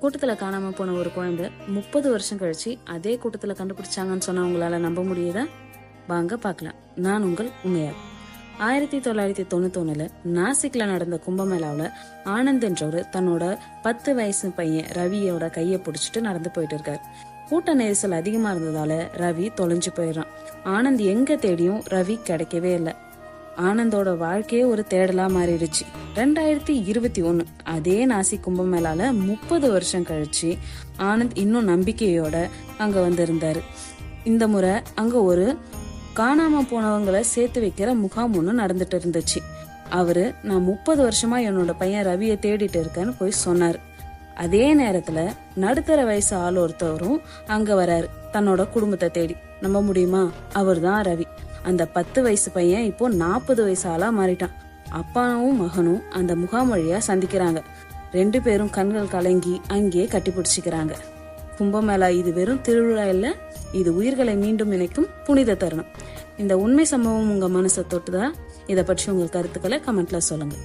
கூட்டத்துல காணாம போன ஒரு குழந்தை 30 வருஷம் கழிச்சு அதே கூட்டத்துல கண்டுபிடிச்சாங்கன்னு சொன்னா உங்களால நம்ப முடியுதா? வாங்க பார்க்கலாம். நான் உங்கள் உமையாள். 1991 நாசிக்ல நடந்த கும்பமேளாவில் ஆனந்த் என்றவரு தன்னோட 10 வயசு பையன் ரவியோட கைய பிடிச்சிட்டு நடந்து போயிட்டு இருக்காரு. கூட்ட நெரிசல் அதிகமா இருந்ததால ரவி தொலைஞ்சு போயிடுறான். ஆனந்த் எங்க தேடியும் ரவி கிடைக்கவே இல்லை. ஆனந்தோட வாழ்க்கையே ஒரு தேடலா மாறிடுச்சு. 2021 அதே நாசிக் கும்பமேளால 30 வருஷம் கழிச்சு ஆனந்த் இன்னும் நம்பிக்கையோட அங்க வந்திருந்தாரு. இந்த முறை அங்க ஒரு காணாம போனவங்களை சேர்த்து வைக்கிற முகாம் ஒண்ணு நடந்துட்டு இருந்துச்சு. அவரு நான் 30 வருஷமா என்னோட பையன் ரவியை தேடிட்டு இருக்கேன்னு போய் சொன்னாரு. அதே நேரத்துல நடுத்தர வயசு ஆள் ஒருத்தவரும் அங்க வராரு தன்னோட குடும்பத்தை தேடி. நம்ப முடியுமா? அவர் தான் ரவி. அந்த 10 வயசு பையன் இப்போ 40 வயசு ஆளா மாறிட்டான். அப்பாவும் மகனும் அந்த முகாம் வழியா சந்திக்கிறாங்க. 2 பேரும் கண்கள் கலங்கி அங்கேயே கட்டி பிடிச்சிக்கிறாங்க. கும்பமேளா இது வெறும் திருவிழா இல்ல, இது உயிர்களை மீண்டும் இணைக்கும் புனித தருணம். இந்த உண்மை சம்பவம் உங்க மனசை தொட்டுதா? இதை பற்றி உங்க கருத்துக்களை கமெண்ட்ல சொல்லுங்க.